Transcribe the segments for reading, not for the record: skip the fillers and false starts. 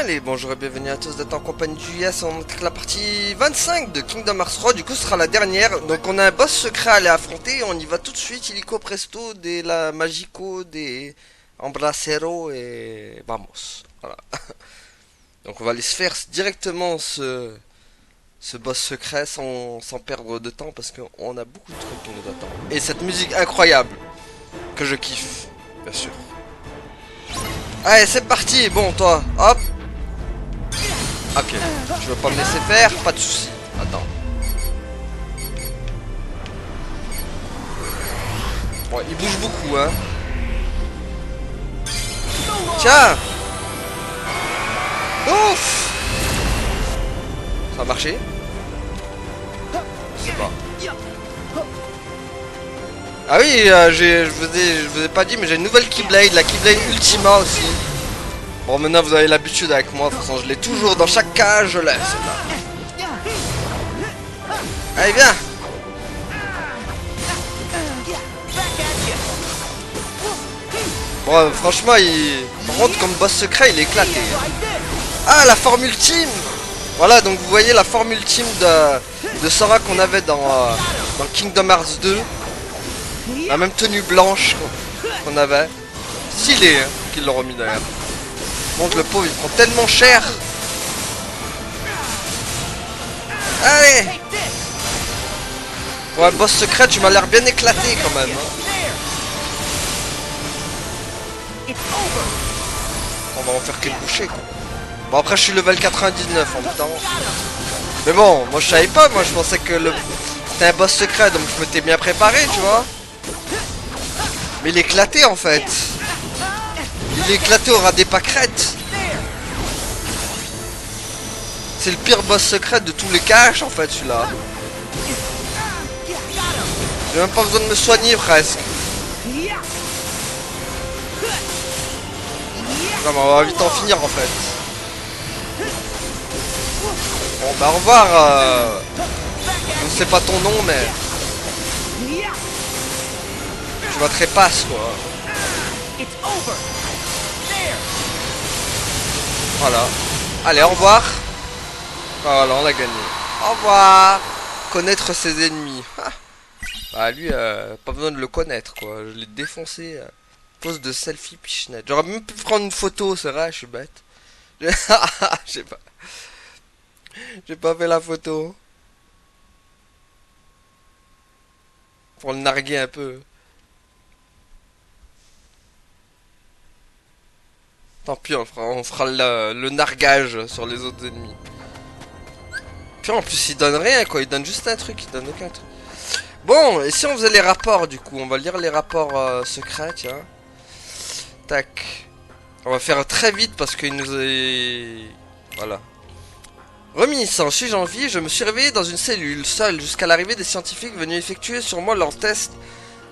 Allez, bonjour et bienvenue à tous d'être en compagnie du Yes. On attaque la partie 25 de Kingdom Hearts 3. Du coup, ce sera la dernière. Donc, on a un boss secret à aller affronter. On y va tout de suite. Illico presto, de la Magico, des Embracero et vamos. Voilà. Donc, on va aller se faire directement ce boss secret sans perdre de temps parce qu'on a beaucoup de trucs qui nous attendent. Et cette musique incroyable que je kiffe, bien sûr. Allez, c'est parti. Bon, toi, hop. Ok, tu veux pas me laisser faire? Pas de soucis. Attends. Bon, il bouge beaucoup, hein. Tiens. Ouf. Ça a marché? Je sais pas. Ah oui, je vous ai pas dit, mais j'ai une nouvelle Keyblade, la Keyblade Ultima aussi. Bon, maintenant vous avez l'habitude avec moi, de toute façon je l'ai toujours dans chaque cage, je laisse. Allez, viens. Bon, franchement, par contre, comme boss secret, il est éclaté. Ah, la forme ultime. Voilà, donc vous voyez la forme ultime de Sora qu'on avait dans Kingdom Hearts 2. La même tenue blanche qu'on avait. Stylé, hein, qu'ils l'ont remis d'ailleurs. Bon, le pauvre, il prend tellement cher. Allez. Ouais, boss secret, tu m'as l'air bien éclaté quand même. Hein. On va en faire qu'une bouchée, quoi. Bon, après, je suis level 99 en même temps. Mais bon, moi je savais pas. Moi je pensais que c'était un boss secret, donc je m'étais bien préparé, tu vois. Mais il est éclaté en fait. Il est éclaté au ras des pâquerettes. C'est le pire boss secret de tous les caches en fait, celui-là. J'ai même pas besoin de me soigner presque. Non mais on va vite en finir en fait. Bon bah au revoir. Je ne sais pas ton nom mais... Tu vas trépasse quoi. Voilà. Allez, au revoir. Voilà, on l'a gagné. Au revoir. Connaître ses ennemis. Bah lui, pas besoin de le connaître quoi. Je l'ai défoncé. Pose de selfie pichenette. J'aurais même pu prendre une photo, c'est vrai, je suis bête. J'ai pas... J'ai pas fait la photo. Pour le narguer un peu. Tant pis, on fera le nargage sur les autres ennemis. Puis en plus, il donne rien, quoi. Il donne juste un truc, il donne aucun truc. Bon, et si on faisait les rapports, du coup? On va lire les rapports secrets, tiens. Tac. On va faire très vite parce qu'il nous est... Voilà. Reminiscent, suis-je en vie? Je me suis réveillé dans une cellule, seul, jusqu'à l'arrivée des scientifiques venus effectuer sur moi leurs tests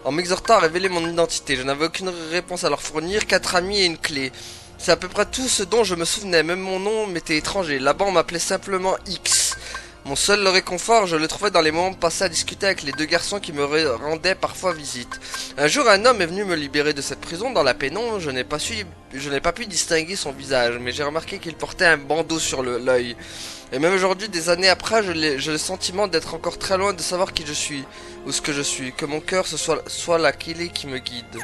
en m'exhortant à révéler mon identité. Je n'avais aucune réponse à leur fournir, 4 amis et une clé. C'est à peu près tout ce dont je me souvenais, même mon nom m'était étranger. Là-bas, on m'appelait simplement X. Mon seul réconfort, je le trouvais dans les moments passés à discuter avec les deux garçons qui me rendaient parfois visite. Un jour, un homme est venu me libérer de cette prison dans la pénombre. Je n'ai pas pu distinguer son visage, mais j'ai remarqué qu'il portait un bandeau sur l'œil. Et même aujourd'hui, des années après, j'ai le sentiment d'être encore très loin de savoir qui je suis, ou ce que je suis. Que mon cœur soit la clé qui me guide.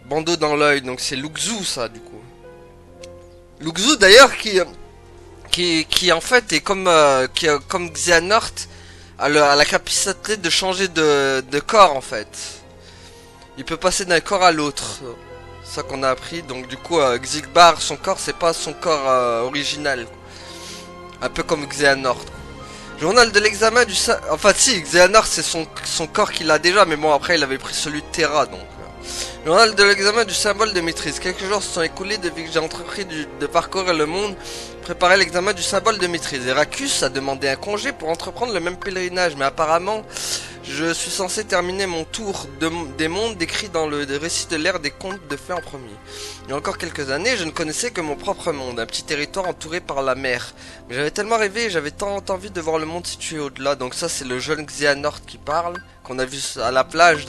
Bandeau dans l'œil, donc c'est Luxu ça, du coup. Luxu d'ailleurs qui en fait est comme comme Xehanort a la capacité de changer de corps en fait. Il peut passer d'un corps à l'autre. Ça qu'on a appris. Donc du coup Xigbar, son corps c'est pas son corps original. Un peu comme Xehanort. Journal de l'examen du... Enfin si, Xehanort c'est son corps qu'il a déjà. Mais bon après il avait pris celui de Terra donc. Journal de l'examen du symbole de maîtrise. Quelques jours se sont écoulés depuis que j'ai entrepris de parcourir le monde, préparer l'examen du symbole de maîtrise. Heracus a demandé un congé pour entreprendre le même pèlerinage, mais apparemment, je suis censé terminer mon tour des mondes décrit dans le récit de l'ère des contes de fées en premier. Il y a encore quelques années, je ne connaissais que mon propre monde, un petit territoire entouré par la mer. Mais j'avais tellement rêvé, j'avais tant envie de voir le monde situé au-delà. Donc ça, c'est le jeune Xehanort qui parle, qu'on a vu à la plage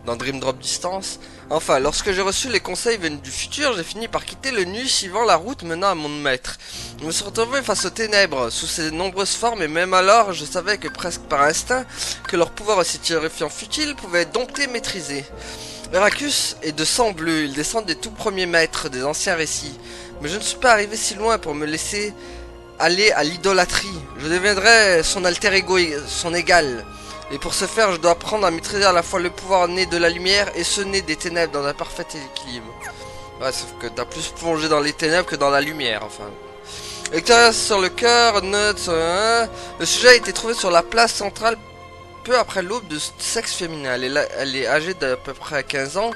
dans Dream Drop Distance. Enfin, lorsque j'ai reçu les conseils venus du futur, j'ai fini par quitter le nu suivant la route menant à mon maître. Je me suis retrouvé face aux ténèbres, sous ces nombreuses formes, et même alors, je savais que presque par instinct, que leur pouvoir aussi terrifiant fut-il pouvait être dompté, maîtrisé. Heracus est de sang bleu, il descend des tout premiers maîtres des anciens récits. Mais je ne suis pas arrivé si loin pour me laisser aller à l'idolâtrie. Je deviendrai son alter ego, son égal. Et pour ce faire, je dois apprendre à maîtriser à la fois le pouvoir né de la lumière et ce né des ténèbres dans un parfait équilibre. Ouais, sauf que t'as plus plongé dans les ténèbres que dans la lumière, enfin. Expérience sur le cœur, note... Le sujet a été trouvé sur la place centrale peu après l'aube de sexe féminin. Elle est âgée d'à peu près 15 ans.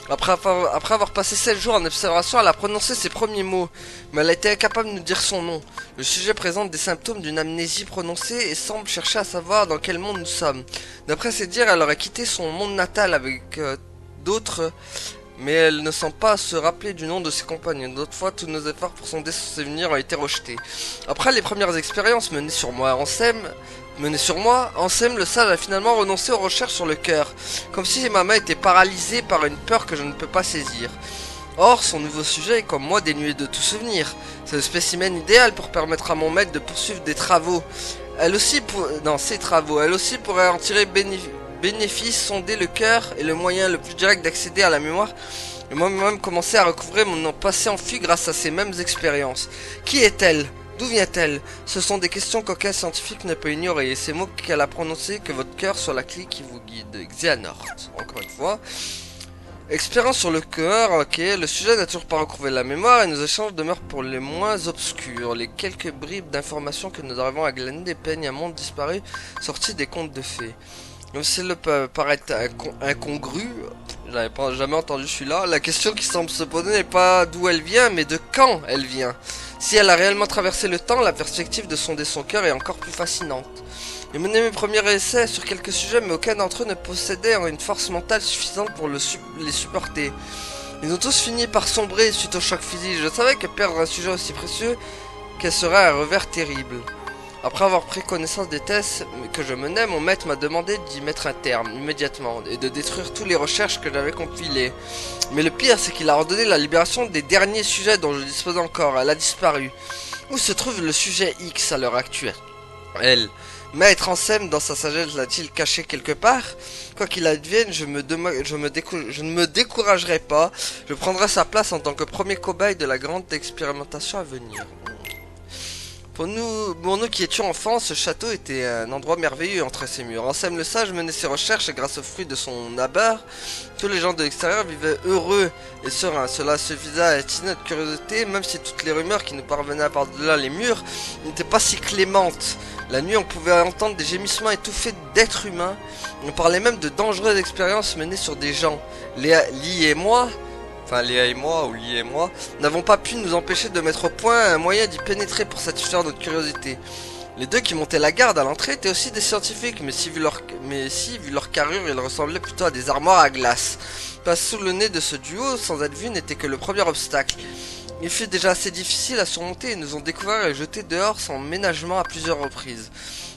Après avoir passé 7 jours en observation, elle a prononcé ses premiers mots, mais elle a été incapable de nous dire son nom. Le sujet présente des symptômes d'une amnésie prononcée et semble chercher à savoir dans quel monde nous sommes. D'après ses dires, elle aurait quitté son monde natal avec d'autres, mais elle ne semble pas se rappeler du nom de ses compagnons. D'autres fois, tous nos efforts pour sonder son souvenir ont été rejetés. Après les premières expériences menées sur moi, Ansem le sage a finalement renoncé aux recherches sur le cœur, comme si ma main était paralysée par une peur que je ne peux pas saisir. Or, son nouveau sujet est comme moi dénué de tout souvenir. C'est le spécimen idéal pour permettre à mon maître de poursuivre des travaux. Ses travaux. Elle aussi pourrait en tirer bénéfice, sonder le cœur est le moyen le plus direct d'accéder à la mémoire. Et moi-même commencer à recouvrer mon passé enfui grâce à ces mêmes expériences. Qui est-elle ? D'où vient-elle? Ce sont des questions qu'aucun scientifique ne peut ignorer, et ces mots qu'elle a prononcés, que votre cœur soit la clé qui vous guide. Xehanort, encore une fois. Expérience sur le cœur, ok, le sujet n'a toujours pas retrouvé la mémoire, et nos échanges demeurent pour les moins obscurs. Les quelques bribes d'informations que nous arrivons à glaner dépeignent un monde disparu, sorti des contes de fées. Même si cela peut paraître incongru, j'avais jamais entendu celui-là, la question qui semble se poser n'est pas d'où elle vient, mais de quand elle vient. Si elle a réellement traversé le temps, la perspective de sonder son cœur est encore plus fascinante. J'ai mené mes premiers essais sur quelques sujets, mais aucun d'entre eux ne possédait une force mentale suffisante pour les supporter. Ils ont tous fini par sombrer suite au choc physique. Je savais que perdre un sujet aussi précieux, qu'elle serait un revers terrible. Après avoir pris connaissance des tests que je menais, mon maître m'a demandé d'y mettre un terme immédiatement et de détruire toutes les recherches que j'avais compilées. Mais le pire, c'est qu'il a ordonné la libération des derniers sujets dont je disposais encore. Elle a disparu. Où se trouve le sujet X à l'heure actuelle? Maître Ansem, dans sa sagesse, l'a-t-il caché quelque part? Quoi qu'il advienne, je ne me découragerai pas. Je prendrai sa place en tant que premier cobaye de la grande expérimentation à venir. Pour nous qui étions enfants, ce château était un endroit merveilleux entre ses murs. Ansem le sage menait ses recherches et grâce aux fruits de son abord, tous les gens de l'extérieur vivaient heureux et sereins. Cela suffisait à attirer notre curiosité, même si toutes les rumeurs qui nous parvenaient par-delà les murs n'étaient pas si clémentes. La nuit, on pouvait entendre des gémissements étouffés d'êtres humains. On parlait même de dangereuses expériences menées sur des gens. Léa et moi, n'avons pas pu nous empêcher de mettre au point un moyen d'y pénétrer pour satisfaire notre curiosité. Les deux qui montaient la garde à l'entrée étaient aussi des scientifiques, mais vu leur carrure, ils ressemblaient plutôt à des armoires à glace. Passer sous le nez de ce duo, sans être vu, n'était que le premier obstacle. Il fut déjà assez difficile à surmonter et nous ont découvert et jeté dehors sans ménagement à plusieurs reprises.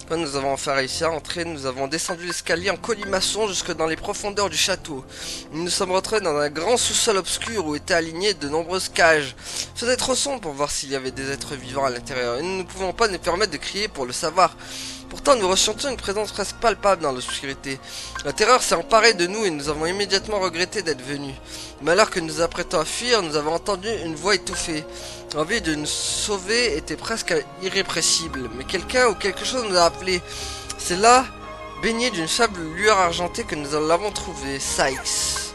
Quand nous avons enfin réussi à entrer, nous avons descendu l'escalier en colimaçon jusque dans les profondeurs du château. Nous nous sommes retrouvés dans un grand sous-sol obscur où étaient alignées de nombreuses cages. Il faisait trop sombre pour voir s'il y avait des êtres vivants à l'intérieur et nous ne pouvons pas nous permettre de crier pour le savoir. Pourtant, nous ressentions une présence presque palpable dans l'obscurité. La terreur s'est emparée de nous et nous avons immédiatement regretté d'être venus. Mais alors que nous apprêtons à fuir, nous avons entendu une voix étouffée. L'envie de nous sauver était presque irrépressible, mais quelqu'un ou quelque chose nous a appelés. C'est là, baigné d'une faible lueur argentée, que nous l'avons trouvé, Sykes.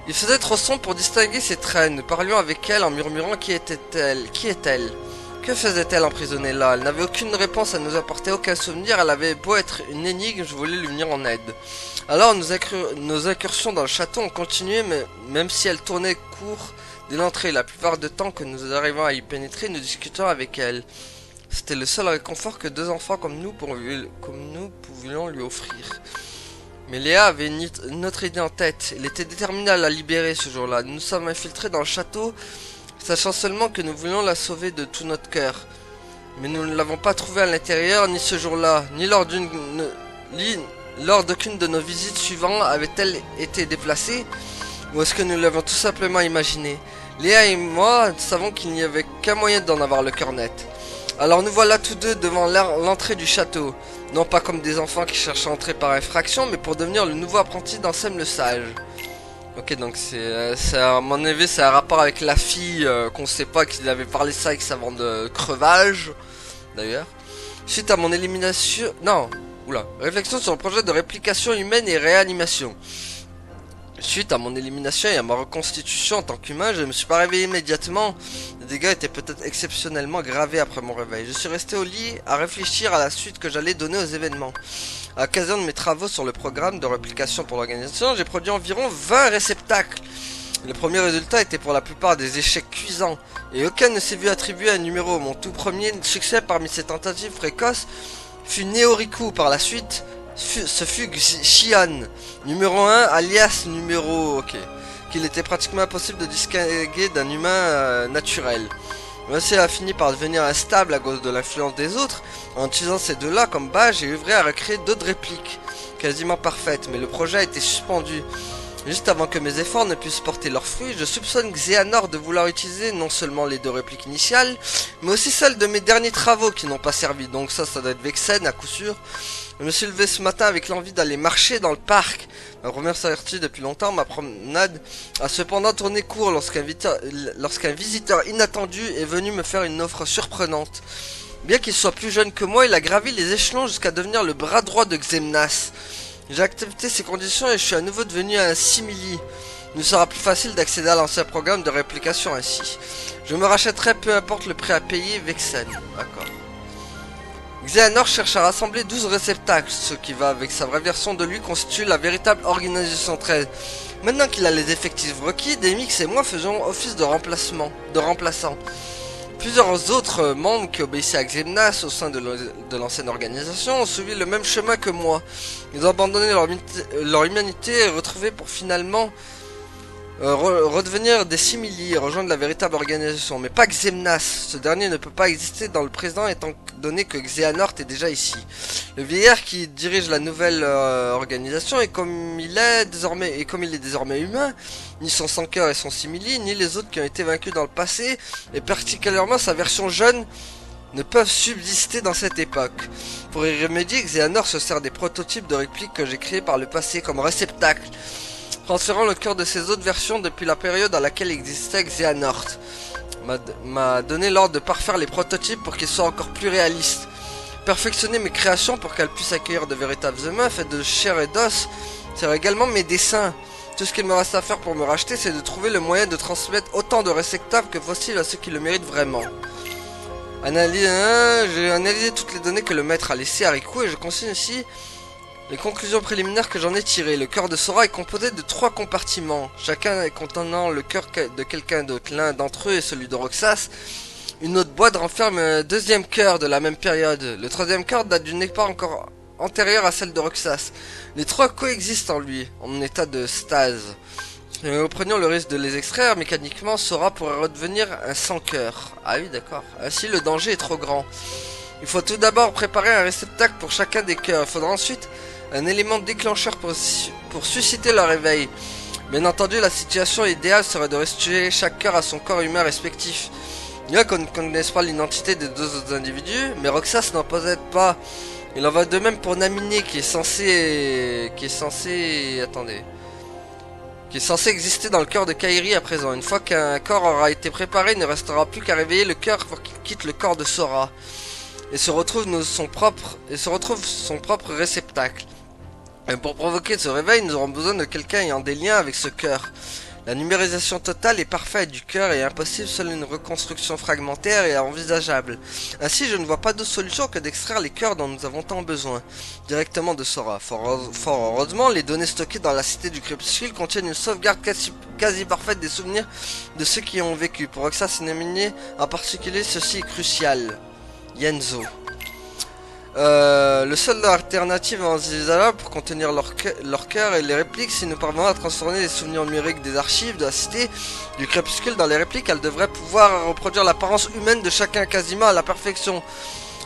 Il faisait trop sombre pour distinguer ses traits. Nous parlions avec elle en murmurant qui était-elle, qui est-elle. Que faisait-elle emprisonnée là? Elle n'avait aucune réponse à nous apporter, aucun souvenir. Elle avait beau être une énigme, je voulais lui venir en aide. Alors nos incursions dans le château ont continué, mais même si elle tournait court dès l'entrée, la plupart du temps que nous arrivons à y pénétrer, nous discutions avec elle. C'était le seul réconfort que deux enfants comme nous pouvions lui offrir. Mais Léa avait une autre idée en tête. Elle était déterminée à la libérer ce jour-là. Nous nous sommes infiltrés dans le château, sachant seulement que nous voulions la sauver de tout notre cœur. Mais nous ne l'avons pas trouvée à l'intérieur, ni ce jour-là, ni lors lors d'aucune de nos visites suivantes avait-elle été déplacée, ou est-ce que nous l'avons tout simplement imaginé? Léa et moi savons qu'il n'y avait qu'un moyen d'en avoir le cœur net. Alors nous voilà tous deux devant l'entrée du château, non pas comme des enfants qui cherchent à entrer par infraction, mais pour devenir le nouveau apprenti d'Ansem le Sage. Ok, donc à mon avis c'est un rapport avec la fille qu'on sait pas qu'il avait parlé ça avec sa bande de crevages, d'ailleurs. Suite à mon élimination... Non, oula. Réflexion sur le projet de réplication humaine et réanimation. Suite à mon élimination et à ma reconstitution en tant qu'humain, je ne me suis pas réveillé immédiatement. Les dégâts étaient peut-être exceptionnellement gravés après mon réveil. Je suis resté au lit à réfléchir à la suite que j'allais donner aux événements. À l'occasion de mes travaux sur le programme de réplication pour l'organisation, j'ai produit environ 20 réceptacles. Le premier résultat était pour la plupart des échecs cuisants, et aucun ne s'est vu attribuer un numéro. Mon tout premier succès parmi ces tentatives précoces fut Neoriku. Par la suite, ce fut Xian, numéro 1, alias numéro... Ok. Qu'il était pratiquement impossible de distinguer d'un humain naturel. Monsieur a fini par devenir instable à cause de l'influence des autres. En utilisant ces deux-là comme base, j'ai œuvré à recréer d'autres répliques, quasiment parfaites, mais le projet a été suspendu. Juste avant que mes efforts ne puissent porter leurs fruits, je soupçonne Xehanort de vouloir utiliser non seulement les deux répliques initiales, mais aussi celles de mes derniers travaux qui n'ont pas servi. Donc ça doit être Vexen à coup sûr. Je me suis levé ce matin avec l'envie d'aller marcher dans le parc. Ma première sortie depuis longtemps, ma promenade a cependant tourné court lorsqu'un visiteur inattendu est venu me faire une offre surprenante. Bien qu'il soit plus jeune que moi, il a gravi les échelons jusqu'à devenir le bras droit de Xemnas. J'ai accepté ces conditions et je suis à nouveau devenu un simili. Il nous sera plus facile d'accéder à l'ancien programme de réplication ainsi. Je me rachèterai peu importe le prix à payer, Vexen. D'accord. Xehanort cherche à rassembler 12 réceptacles, ce qui va avec sa vraie version de lui constitue la véritable organisation 13. Maintenant qu'il a les effectifs requis, Demix et moi faisons office de remplaçants. Plusieurs autres membres qui obéissaient à Xemnas au sein de l'ancienne organisation ont suivi le même chemin que moi. Ils ont abandonné leur humanité et retrouvé pour finalement redevenir des simili et rejoindre la véritable organisation. Mais pas Xemnas, ce dernier ne peut pas exister dans le présent étant donné que Xehanort est déjà ici. Le vieillard qui dirige la nouvelle organisation et comme il est désormais humain, ni son sans cœur et son simili, ni les autres qui ont été vaincus dans le passé, et particulièrement sa version jeune, ne peuvent subsister dans cette époque. Pour y remédier, Xehanort se sert des prototypes de répliques que j'ai créés par le passé comme réceptacle, transférant le cœur de ces autres versions depuis la période à laquelle existait Xehanort. M'a donné l'ordre de parfaire les prototypes pour qu'ils soient encore plus réalistes. Perfectionner mes créations pour qu'elles puissent accueillir de véritables humains faits de chair et d'os, c'est également mes dessins. Tout ce qu'il me reste à faire pour me racheter, c'est de trouver le moyen de transmettre autant de réceptacles que possible à ceux qui le méritent vraiment. J'ai analysé toutes les données que le maître a laissées à Riku et je consigne ici les conclusions préliminaires que j'en ai tirées. Le cœur de Sora est composé de 3 compartiments, chacun contenant le cœur de quelqu'un d'autre. L'un d'entre eux est celui de Roxas. Une autre boîte renferme un deuxième cœur de la même période. Le troisième cœur date d'une époque encore antérieure à celle de Roxas. Les 3 coexistent en lui, en état de stase. Si nous prenions le risque de les extraire, mécaniquement, Sora pourrait redevenir un sans cœur. Ah oui, d'accord. Ainsi, le danger est trop grand. Il faut tout d'abord préparer un réceptacle pour chacun des cœurs. Il faudra ensuite un élément déclencheur pour susciter leur réveil. Bien entendu, la situation idéale serait de restituer chaque cœur à son corps humain respectif. Bien qu'on ne connaisse pas l'identité des 2 autres individus, mais Roxas n'en possède pas. Il en va de même pour Naminé qui est censé exister dans le cœur de Kairi à présent. Une fois qu'un corps aura été préparé, il ne restera plus qu'à réveiller le cœur pour qu'il quitte le corps de Sora et se retrouve son propre réceptacle. Et pour provoquer ce réveil, nous aurons besoin de quelqu'un ayant des liens avec ce cœur. La numérisation totale et parfaite du cœur est impossible, seule une reconstruction fragmentaire est envisageable. Ainsi, je ne vois pas d'autre solution que d'extraire les cœurs dont nous avons tant besoin, directement de Sora. Fort heureusement, les données stockées dans la cité du crépuscule contiennent une sauvegarde quasi parfaite des souvenirs de ceux qui y ont vécu. Pour Roxas et Naminé, en particulier, ceci est crucial. Yenzo. Le seul alternative envisageable pour contenir leur cœur et les répliques, si nous parvenons à transformer les souvenirs numériques des archives de la cité du crépuscule dans les répliques, elles devraient pouvoir reproduire l'apparence humaine de chacun quasiment à la perfection.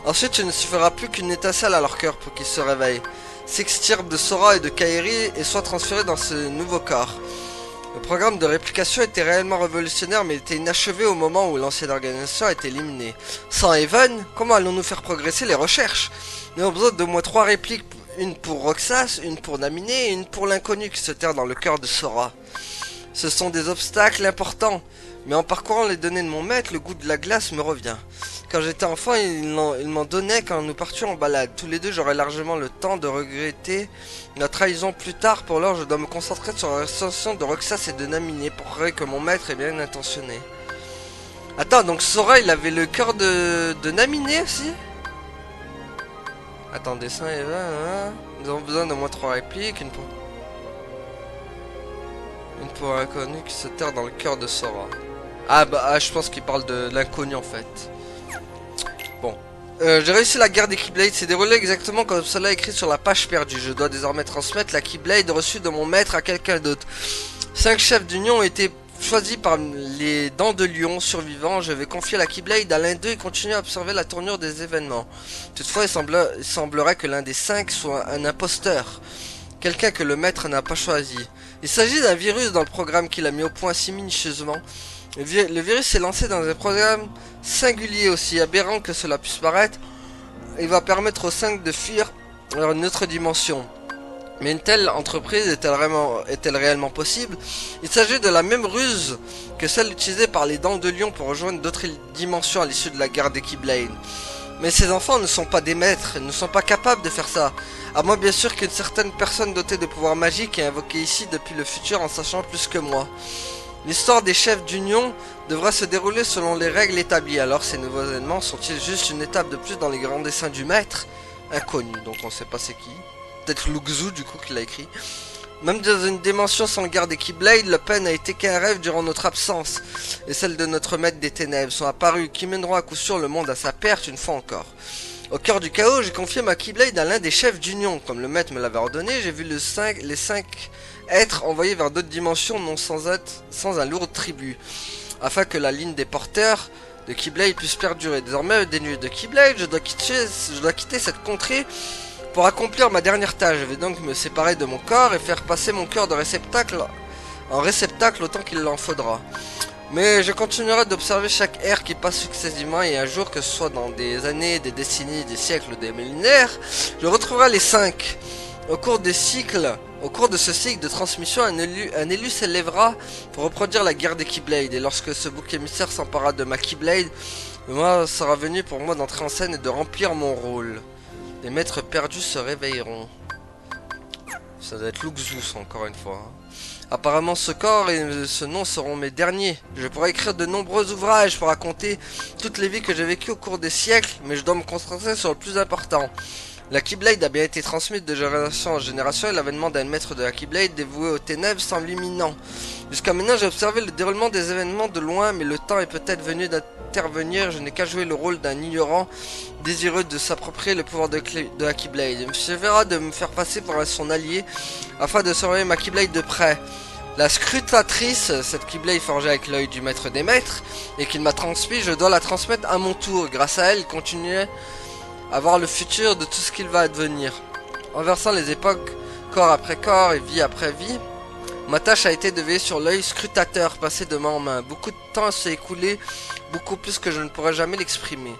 Ensuite, il ne suffira plus qu'une étincelle à leur cœur pour qu'ils se réveillent. s'extirpe de Sora et de Kairi et soit transféré dans ce nouveau corps. Le programme de réplication était réellement révolutionnaire mais était inachevé au moment où l'ancienne organisation a été éliminée. Sans Even, comment allons-nous faire progresser les recherches? Nous avons besoin d'au moins 3 répliques, une pour Roxas, une pour Naminé et une pour l'inconnu qui se terre dans le cœur de Sora. Ce sont des obstacles importants, mais en parcourant les données de mon maître, le goût de la glace me revient. Quand j'étais enfant, il m'en donnait quand nous partions en balade. Tous les deux, j'aurais largement le temps de regretter la trahison plus tard. Pour l'heure, je dois me concentrer sur la restauration de Roxas et de Naminé pour prouver que mon maître est bien intentionné. Attends, donc Sora, il avait le cœur de Naminé aussi? Attendez, ça et là, nous avons besoin de moins 3 répliques, une pour l'inconnu qui se terre dans le cœur de Sora. Je pense qu'il parle de l'inconnu en fait. Bon. J'ai réussi la guerre des Keyblades, c'est déroulé exactement comme cela écrit sur la page perdue. Je dois désormais transmettre la Keyblade reçue de mon maître à quelqu'un d'autre. 5 chefs d'union ont été choisis par les dents de lion survivants. Je vais confier la Keyblade à l'un d'eux et continuer à observer la tournure des événements. Toutefois, il semblerait que l'un des 5 soit un imposteur. Quelqu'un que le maître n'a pas choisi. Il s'agit d'un virus dans le programme qu'il a mis au point si minutieusement. Le virus est lancé dans un programme singulier, aussi aberrant que cela puisse paraître. Il va permettre aux 5 de fuir vers une autre dimension. Mais une telle entreprise est-elle réellement possible? Il s'agit de la même ruse que celle utilisée par les Dents de Lion pour rejoindre d'autres dimensions à l'issue de la guerre des Keyblades. Mais ces enfants ne sont pas des maîtres, ils ne sont pas capables de faire ça. À moins bien sûr qu'une certaine personne dotée de pouvoirs magiques est invoquée ici depuis le futur en sachant plus que moi. L'histoire des chefs d'union devra se dérouler selon les règles établies. Alors ces nouveaux événements sont-ils juste une étape de plus dans les grands dessins du maître? Inconnu, donc on sait pas c'est qui. Peut-être Luxu du coup qui l'a écrit. Même dans une dimension sans guerre des Keyblades, le pen a été qu'un rêve durant notre absence. Et celle de notre maître des ténèbres sont apparues, qui mèneront à coup sûr le monde à sa perte une fois encore. Au cœur du chaos, j'ai confié ma Keyblade à l'un des chefs d'union. Comme le maître me l'avait ordonné, j'ai vu les 5 êtres envoyés vers d'autres dimensions non sans un lourd tribut. Afin que la ligne des porteurs de Keyblade puisse perdurer. Désormais, dénué de Keyblade, je dois quitter cette contrée pour accomplir ma dernière tâche. Je vais donc me séparer de mon corps et faire passer mon cœur de réceptacle en réceptacle autant qu'il en faudra. Mais je continuerai d'observer chaque ère qui passe successivement et un jour, que ce soit dans des années, des décennies, des siècles ou des millénaires, je retrouverai les 5. Au cours de ce cycle de transmission, un élu s'élèvera pour reproduire la guerre des Keyblades. Et lorsque ce bouc émissaire s'emparera de ma Keyblade, le moment sera venu pour moi d'entrer en scène et de remplir mon rôle. Les maîtres perdus se réveilleront. Ça doit être Luxus encore une fois. Apparemment ce corps et ce nom seront mes derniers. Je pourrais écrire de nombreux ouvrages pour raconter toutes les vies que j'ai vécues au cours des siècles, mais je dois me concentrer sur le plus important. La Keyblade a bien été transmise de génération en génération et l'avènement d'un maître de la Keyblade dévoué aux ténèbres semble imminent. Jusqu'à maintenant, j'ai observé le déroulement des événements de loin, mais le temps est peut-être venu d'intervenir. Je n'ai qu'à jouer le rôle d'un ignorant désireux de s'approprier le pouvoir de la Keyblade. Il me suffira de me faire passer pour son allié afin de surveiller ma Keyblade de près. La scrutatrice, cette Keyblade forgée avec l'œil du maître des maîtres et qu'il m'a transmis, je dois la transmettre à mon tour. Grâce à elle, continuer à voir le futur de tout ce qu'il va advenir. En versant les époques corps après corps et vie après vie, ma tâche a été de veiller sur l'œil scrutateur passé de main en main. Beaucoup de temps s'est écoulé, beaucoup plus que je ne pourrais jamais l'exprimer.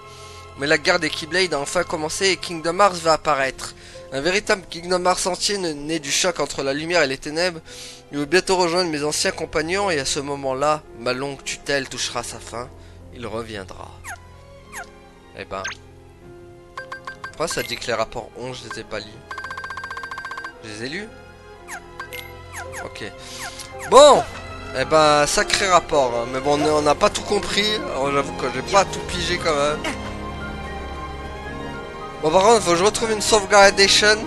Mais la guerre des Keyblades a enfin commencé et Kingdom Hearts va apparaître. Un véritable Kingdom Hearts entier né du choc entre la lumière et les ténèbres. Il va bientôt rejoindre mes anciens compagnons et à ce moment-là, ma longue tutelle touchera sa fin. Il reviendra. Eh ben... Pourquoi ça dit que les rapports 11, je les ai pas lus? Je les ai lus? Ok. Bon! Eh ben, sacré rapport. Hein. Mais bon, on n'a pas tout compris. Alors j'avoue que j'ai pas tout pigé quand même. Bon, par contre, il faut que je retrouve une sauvegardation.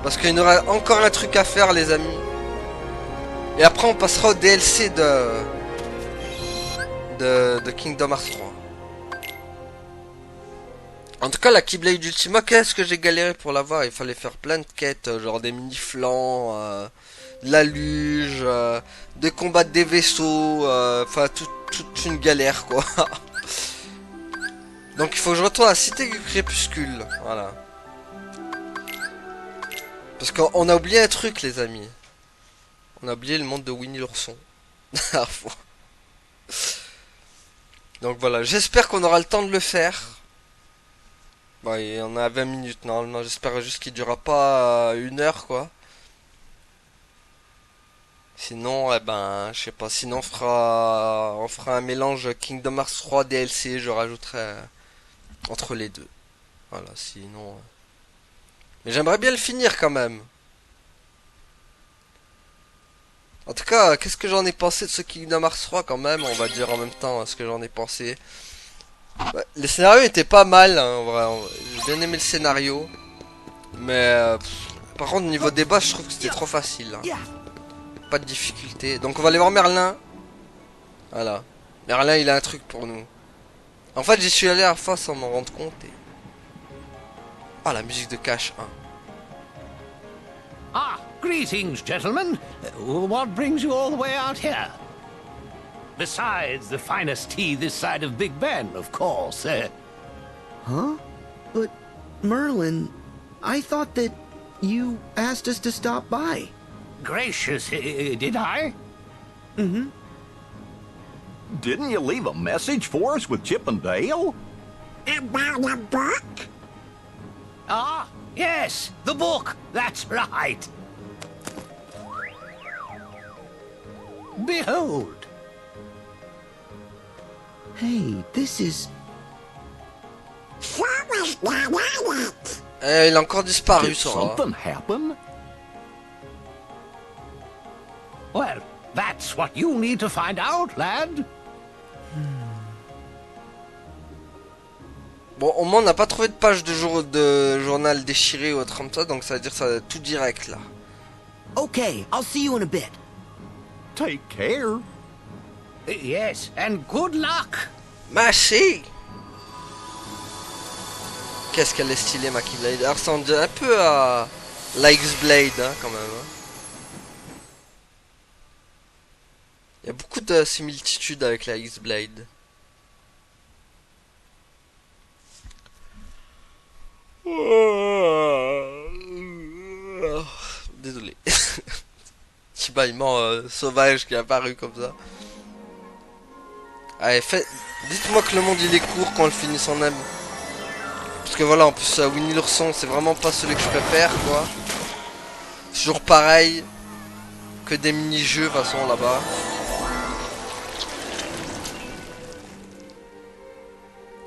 Parce qu'il y aura encore un truc à faire, les amis. Et après, on passera au DLC de Kingdom Hearts 3. En tout cas, la Keyblade Ultima, qu'est-ce que j'ai galéré pour l'avoir? Il fallait faire plein de quêtes, genre des mini-flancs, de la luge, de combattre des vaisseaux, enfin toute une galère quoi. Donc il faut que je retourne à la Cité du Crépuscule, voilà. Parce qu'on a oublié un truc, les amis. On a oublié le monde de Winnie l'ourson. La fois. Donc voilà, j'espère qu'on aura le temps de le faire. Bon, il y en a 20 minutes normalement. J'espère juste qu'il durera pas 1 heure, quoi. Sinon, eh ben, je sais pas. Sinon, on fera un mélange Kingdom Hearts 3 DLC. Je rajouterai entre les deux. Voilà, sinon. Mais j'aimerais bien le finir quand même. En tout cas, qu'est-ce que j'en ai pensé de ce Kingdom Hearts 3 quand même? On va dire en même temps ce que j'en ai pensé. Ouais, le scénario était pas mal, hein, en vrai. J'ai bien aimé le scénario. Mais par contre, niveau débat, je trouve que c'était trop facile, hein. Pas de difficulté. Donc on va aller voir Merlin. Voilà. Merlin, il a un truc pour nous. En fait, j'y suis allé à la fois sans m'en rendre compte. Ah, la musique de Cash 1. Ah, greetings, gentlemen. What brings you all the way out here? Besides the finest tea this side of Big Ben, of course. Huh? But, Merlin, I thought that you asked us to stop by. Gracious, did I? Mm-hmm. Didn't you leave a message for us with Chip and Dale? About a book? Ah, yes, the book. That's right. Behold. Hey, this is... Someone's not on it. Il a encore disparu, Did Sora. something happen? Well, that's what you need to find out, lad. Bon, au moins on n'a pas trouvé de page de journal déchiré ou autre comme ça, donc ça veut dire que ça va être tout direct là. Okay, I'll see you in a bit. Take care. Yes, and good luck. Merci. Qu'est-ce qu'elle est stylée, ma Keyblade. Elle ressemble un peu à la X-Blade, hein, quand même. Hein. Il y a beaucoup de similitudes avec la X-Blade. Désolé. Chibaiement sauvage qui est apparu comme ça. Allez, dites-moi que le monde il est court quand on le finit son âme. Parce que voilà, en plus Winnie l'ourson, c'est vraiment pas celui que je préfère, quoi. C'est toujours pareil. Que des mini-jeux, de toute façon, là-bas.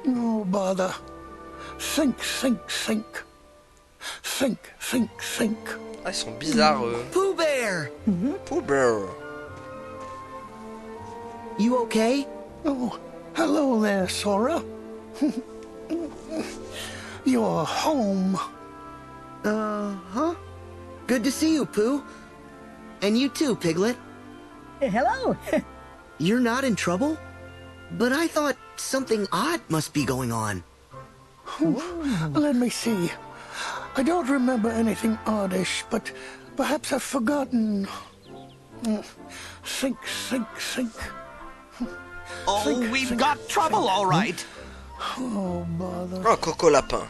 Oh, bother. Think, think, think. Think, think, think. Ah, ils sont bizarres, Pooh Bear! Pooh Bear. You okay? Oh, hello there, Sora. You're home. Uh-huh. Good to see you, Pooh. And you too, Piglet. Hello. You're not in trouble? But I thought something odd must be going on. Let me see. I don't remember anything oddish, but perhaps I've forgotten. Think, think, think. Oh, Think, we've think, got trouble, all right. Oh, bother. Oh, Coco Lapin.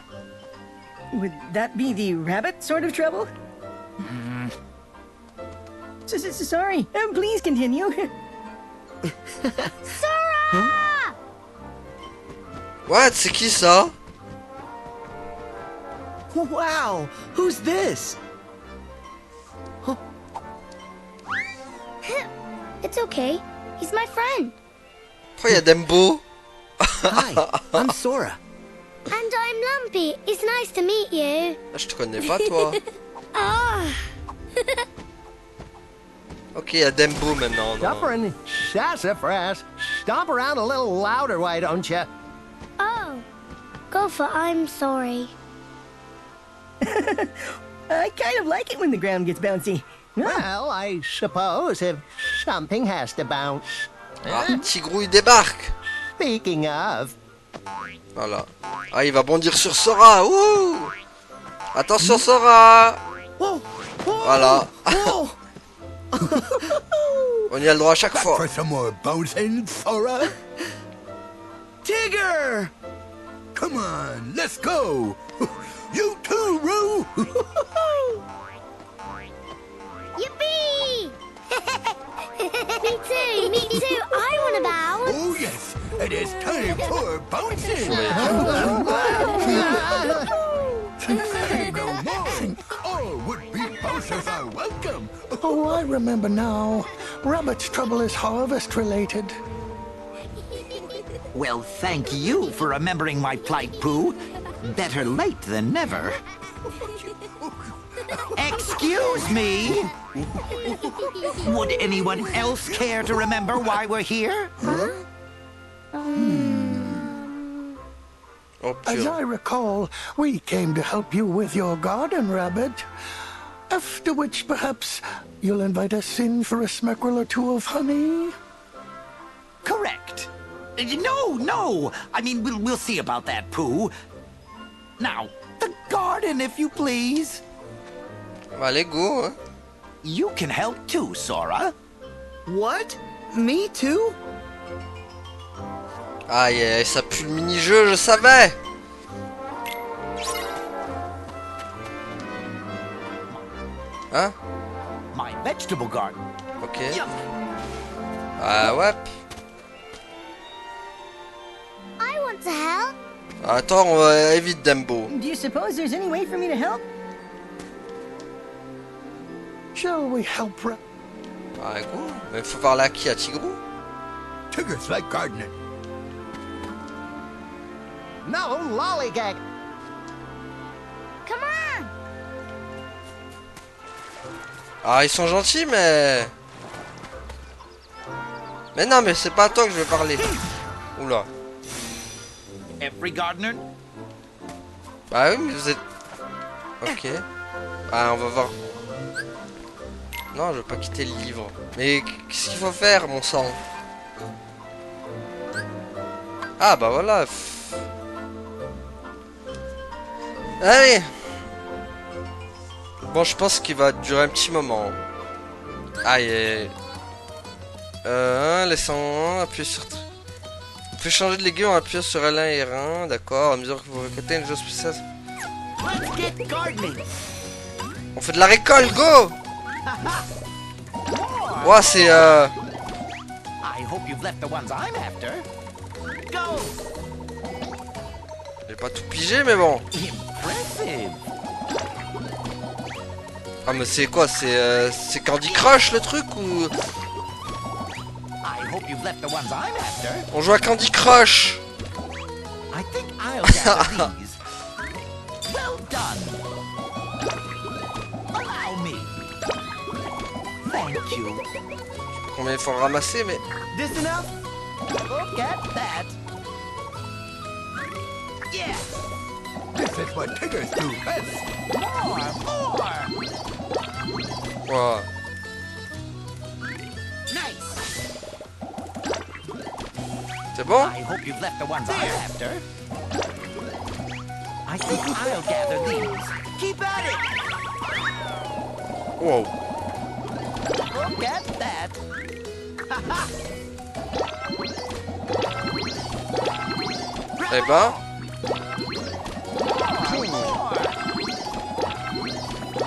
Would that be the rabbit sort of trouble? Sorry. Please continue. What? C'est qui ça? Wow! Who's this? It's okay. He's my friend. Pourquoi il y a Dembo? Hi, I'm Sora. And I'm Lumpy. It's nice to meet you. Ah, je te connais pas, toi. Ah. Ok, il y a Dembo maintenant. non. Stubborn, sassafras. Stomp around a little louder, why don't you? Oh. Go for I'm sorry. I kind of like it when the ground gets bouncy. Well, I suppose if something has to bounce. Ah, Tigrouille débarque. Speaking of, Voilà. Ah, il va bondir sur Sora. Ouh. Attention, Sora. Whoa! Whoa! Voilà. Whoa! On y a le droit à chaque fois. For some more bouncing, Sora? Tigger! Come on, let's go. You too, Roo. Me too, me too. I want to bounce. Oh, yes. It is time for bouncing. Say no more. All would-be bouncers are welcome. Oh, I remember now. Rabbit's trouble is harvest-related. Well, thank you for remembering my plight, Pooh. Better late than never. Excuse me? Would anyone else care to remember why we're here? Oh As purée. I recall, we came to help you with your garden, Rabbit. After which, perhaps, you'll invite us in for a smeckerel or two of honey? Correct. No. I mean, we'll see about that, Pooh. Now, the garden, if you please. Allez, go, hein. You can help too, Sora. What? Me too? Aïe, aïe, ça pue le mini-jeu, je savais. Hein? My vegetable garden. Ok. Yup. Ah ouais. I want to help. Attends, on va évite Dumbo. Do you suppose there's any way for me to help? Shall we help Ah, go. Mais faut parler à qui? À Tigrou? Tigers like gardening. No lollygag. Come on. Ah, ils sont gentils, mais... Mais non, mais c'est pas à toi que je vais parler. Oula. Every gardener? Bah oui, mais vous êtes... Ok. Ah, on va voir. Non, je veux pas quitter le livre. Mais qu'est-ce qu'il faut faire, mon sang? Ah, bah voilà. Allez. Bon, je pense qu'il va durer un petit moment. Aïe. Laissons appuyer sur... Vous pouvez changer de légumes en appuyant sur L1 et R1. D'accord, à mesure que vous récoltez une chose spéciale. Let's get gardening. On fait de la récolte, go! Ouah, c'est I hope you've left the ones I'm after. Go! J'ai pas tout pigé, mais bon. Impressive. Ah, mais c'est quoi? C'est Candy Crush le truc ou... I hope you've left the ones I'm after. On joue à Candy Crush! I think I'll gather these. Well done. Allow me. Thank you. Combien il faut ramasser, mais... This enough? Look at that. Yeah. This is what tigers do best. More. Ouah. Nice. C'est bon? I hope you've left the ones I'm after. I think I'll gather these. Keep at it. Wow. Look at that. Eh ben...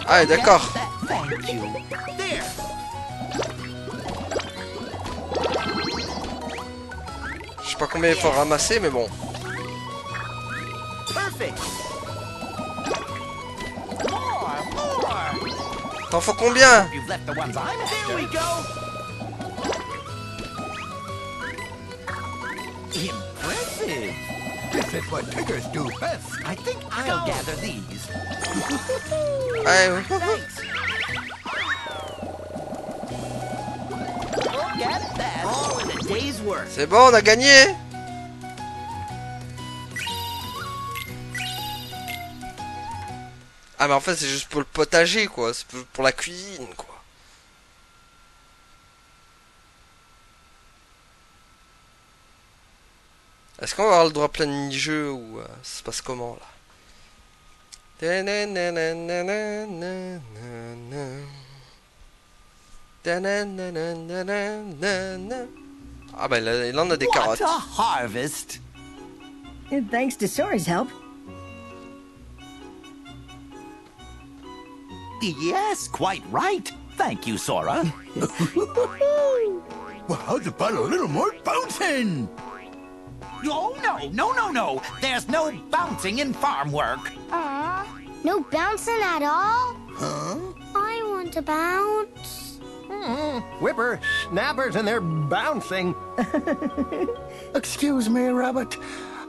Ah, d'accord. Thank you. There. Je sais pas combien il faut ramasser, mais bon. Perfect. More. T'en faut combien? You've left the ones I'm There we after. go. Impressive. This is what tigers do best. I think I'll gather these. Allez, Thanks. Look at that. All in a day's work. c'est bon, on a gagné! Ah, mais en fait, c'est juste pour le potager, quoi. C'est pour la cuisine, quoi. Est-ce qu'on va avoir le droit à plein de mini-jeux ou ça se passe comment, là? Ah bah il en a des What carottes. a harvest. And thanks to Sora's help. Yes, quite right. Thank you, Sora. Well, how's about a little more bouncing? Oh, no. There's no bouncing in farm work. Aw, no bouncing at all? Huh? I want to bounce. Whipper, snappers, and they're bouncing. Excuse me, Rabbit.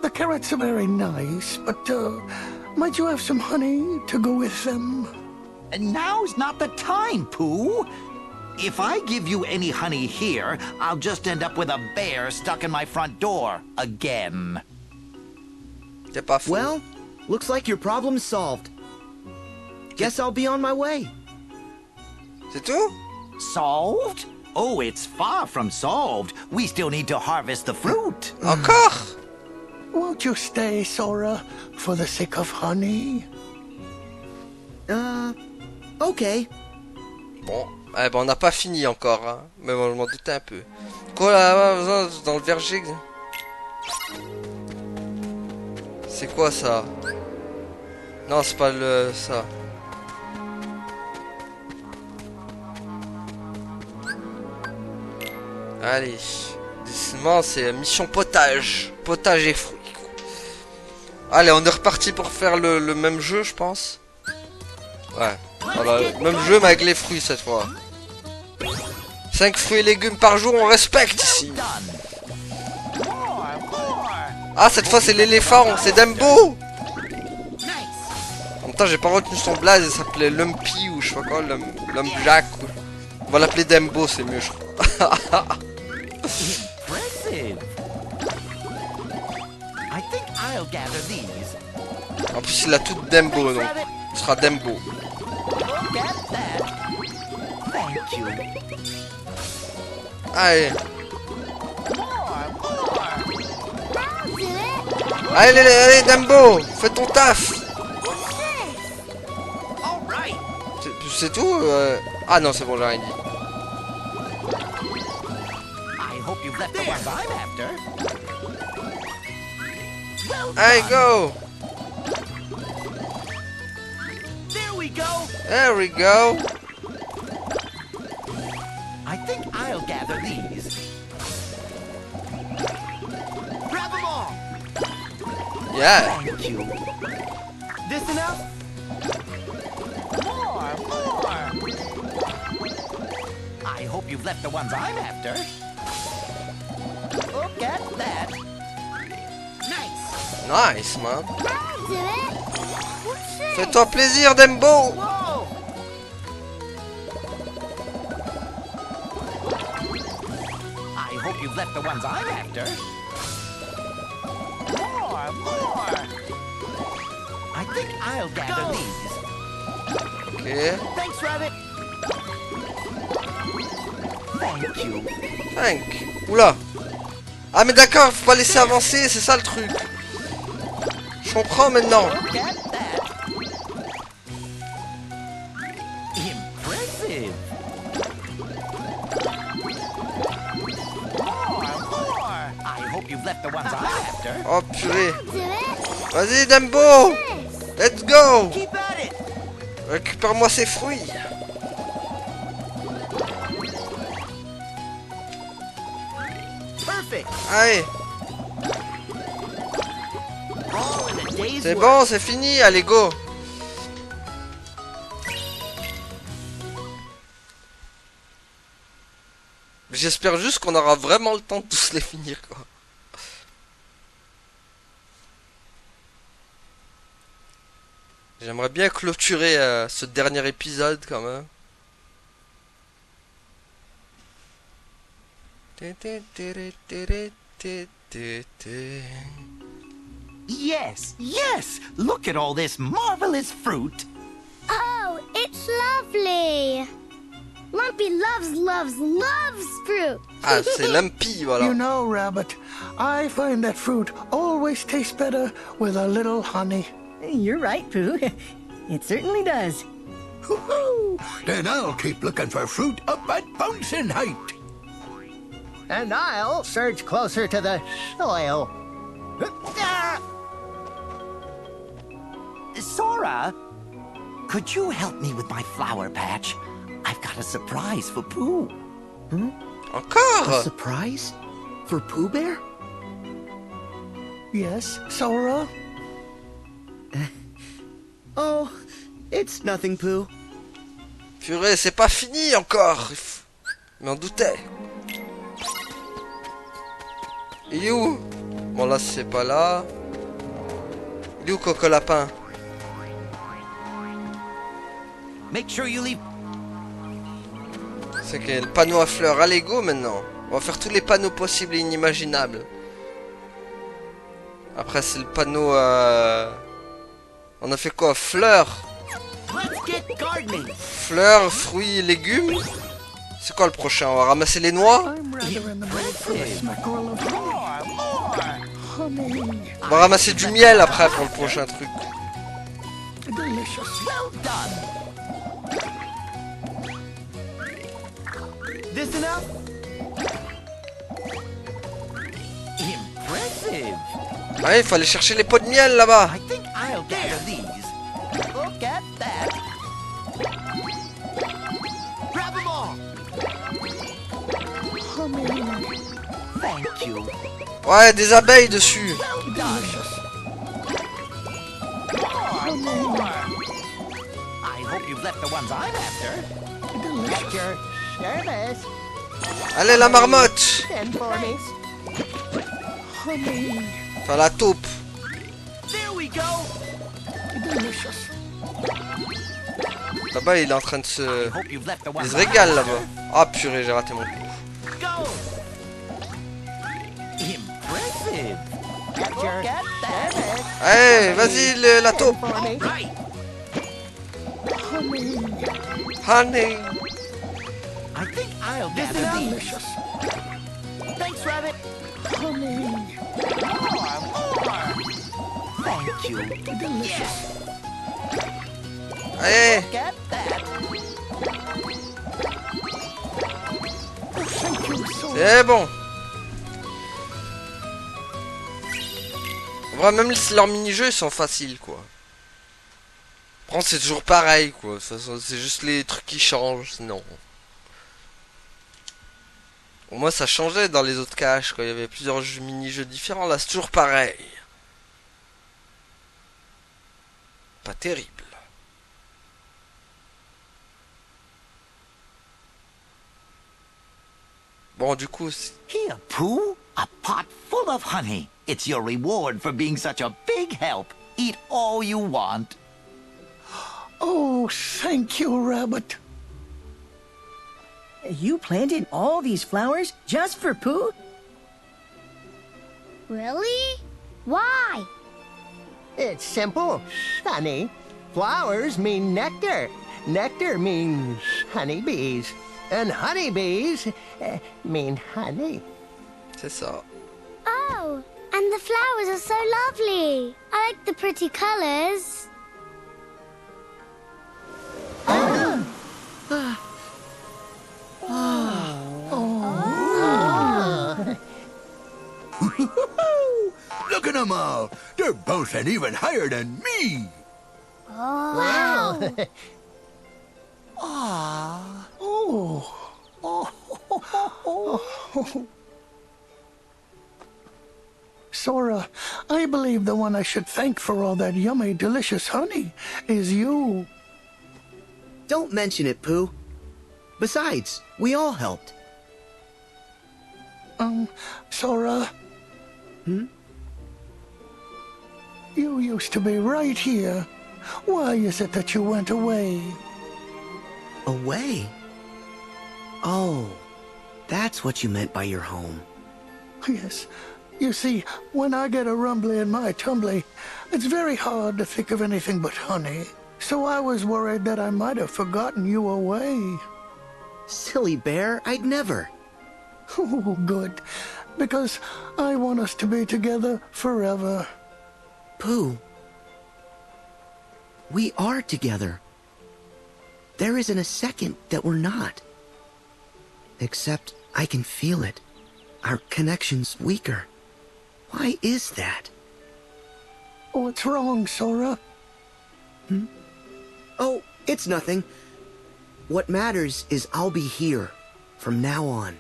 The carrots are very nice, but, might you have some honey to go with them? Now's not the time, Pooh. If I give you any honey here, I'll just end up with a bear stuck in my front door again. T'es pas fou. Well, looks like your problem's solved. Guess I'll be on my way. C'est tout? Solved? Oh, it's far from solved. We still need to harvest the fruit. Encore? Won't you stay, Sora, for the sake of honey? Okay. Bon, eh ben on n'a pas fini encore, hein. Mais bon, je m'en doutais un peu. Quoi là, dans le verger? C'est quoi ça? Non, c'est pas le... ça. Allez. Décidément, c'est mission potage. Potage et fruits. Allez, on est reparti pour faire le même jeu, je pense. Ouais. Voilà, même jeu mais avec les fruits cette fois. 5 fruits et légumes par jour, on respecte ici. Ah, cette fois c'est l'éléphant, c'est Dumbo. En même temps, j'ai pas retenu son blaze, il s'appelait Lumpy ou je sais pas quoi, Lumpjack. On va l'appeler Dumbo, c'est mieux, je crois. Impressive. I think I'll gather these. En plus, il a tout Dumbo, donc ce sera Dumbo. Look at that. Thank you. Allez. I'll do it. Allez, Dumbo, fais ton taf. All right. C'est tout Ah non, c'est bon, j'ai rien dit. I hope you've left the ones I'm after. Well Allez, done. go. There we go. There we go. I think I'll gather these. Grab them all. Yeah. Thank you. This enough? More. I hope you've left the ones I'm after. Look at that. Nice. Nice, man. I'll do it. What's this? Fais-toi plaisir, Dumbo. Whoa. I hope you've left the ones I'm after. More. I think I'll gather Go. these. Ok. Thanks, Rabbit. Thank you. Thank. Oula. Ah mais d'accord, faut pas laisser avancer, c'est ça le truc. Je comprends maintenant. Look at that. Impressive. More. I hope you've left the ones I'm after. Oh purée. I'll do it. Vas-y Dumbo. This. Let's go. Keep at it. Récupère-moi ces fruits. Perfect. Allez. All in a day's C'est work. bon, c'est fini. Allez, go. J'espère juste qu'on aura vraiment le temps de tous les finir, quoi. J'aimerais bien clôturer ce dernier épisode, quand même. Yes. Look at all this marvelous fruit. Oh, it's lovely. Lumpy loves fruit. Ah, c'est Lumpy, voilà. You know, Rabbit, I find that fruit always tastes better with a little honey. You're right, Pooh. It certainly does. Hoo-hoo! Then I'll keep looking for fruit up at bouncing height. And I'll surge closer to the soil. Sora, could you help me with my flower patch? I've got a surprise for Pooh. A Encore? surprise? For Pooh Bear? Yes, Sora? Oh, it's nothing, Pooh. Purée, c'est pas fini encore. Mais on doutait. Il est où? Bon là c'est pas là. Il est où Coco Lapin? Make sure you leave. C'est que le panneau à fleurs. Allez go maintenant. On va faire tous les panneaux possibles et inimaginables. Après c'est le panneau On a fait quoi? Fleurs. Let's get gardening. Fleurs, fruits et légumes. C'est quoi le prochain? On va ramasser les noix. I'm rather in the mood for a smackerel of honey. On va ramasser du miel après pour le prochain truc. Delicious. Well done. This enough? Impressive. Ouais, il fallait chercher les pots de miel là-bas. I think I'll gather these. Look at that. Grab them all. Thank you. Ouais, des abeilles dessus. Well done. More. I hope you've left the ones I'm after. At your service. Allez, la marmotte. Send for me. Enfin, la taupe. There we go. Delicious. Là-bas, il est en train de se... Hope you've left the Il ones se I'm régale after. là-bas. Ah purée, j'ai raté mon coup. Go. Impressive. At your Look at that. service. Allez, vas-y, la taupe. For me. Right. Honey. I think I'll gather these. Delicious. Thanks, Rabbit. More. Thank you. Delicious. Allez. Look at that. Thank you, Sora. C'est bon. En vrai, même leurs mini-jeux, ils sont faciles, quoi. Par contre, c'est toujours pareil, quoi. De toute façon, c'est juste les trucs qui changent, sinon. Au moins, ça changeait dans les autres caches, quand il y avait plusieurs mini-jeux différents. Là, c'est toujours pareil. Pas terrible. Bon, du coup, Here, Pooh, a pot full of honey. It's your reward for being such a big help. Eat all you want. Oh, thank you, Rabbit. You planted all these flowers just for Pooh? Really? Why? It's simple, honey. Flowers mean nectar. Nectar means honeybees. And honeybees mean honey. c'est ça. Oh, and the flowers are so lovely. I like the pretty colors. Look at them all. They're boasting even higher than me. Oh. Sora, I believe the one I should thank for all that yummy, delicious honey is you. Don't mention it, Pooh. Besides, we all helped. Sora? Hmm? You used to be right here. Why is it that you went away? Away? Oh, that's what you meant by your home. Yes. You see, when I get a rumbly in my tumbly, it's very hard to think of anything but honey. So I was worried that I might have forgotten you away. Silly bear, I'd never. Oh, good. Because I want us to be together forever. Pooh, we are together. There isn't a second that we're not. Except I can feel it. Our connection's weaker. Why is that? What's wrong, Sora? Oh, it's nothing. What matters is I'll be here from now on.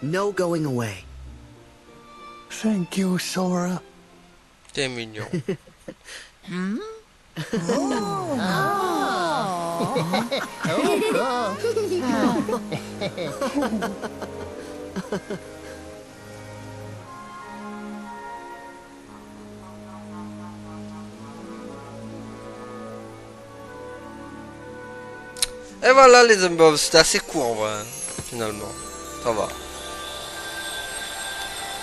No going away. Thank you, Sora. T'es mignon. Et voilà les amis, bon, c'était assez court en vrai, finalement. Ça va.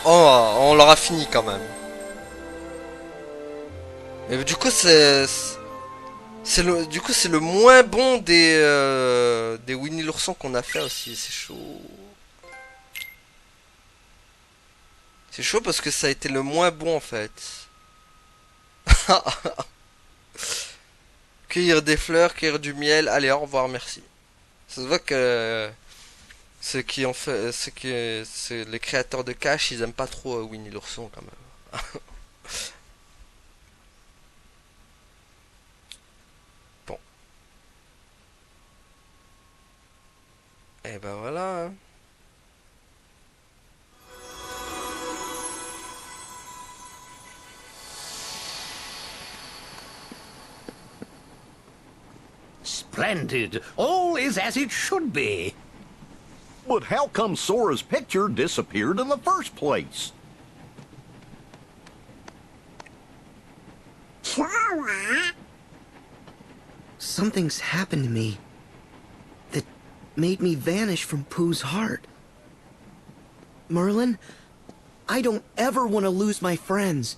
Oh, on l'aura fini quand même. Et du coup c'est le moins bon des Winnie l'ourson qu'on a fait aussi, c'est chaud. C'est chaud parce que ça a été le moins bon en fait. Cueillir des fleurs, cueillir du miel, allez au revoir, merci. Ça se voit que ceux qui ont fait, c'est les créateurs de Cash, ils aiment pas trop Winnie l'ourson quand même. Bon. Et ben voilà. Hein. Splendid. All is as it should be. But how come Sora's picture disappeared in the first place? Something's happened to me that made me vanish from Pooh's heart. Merlin, I don't ever want to lose my friends.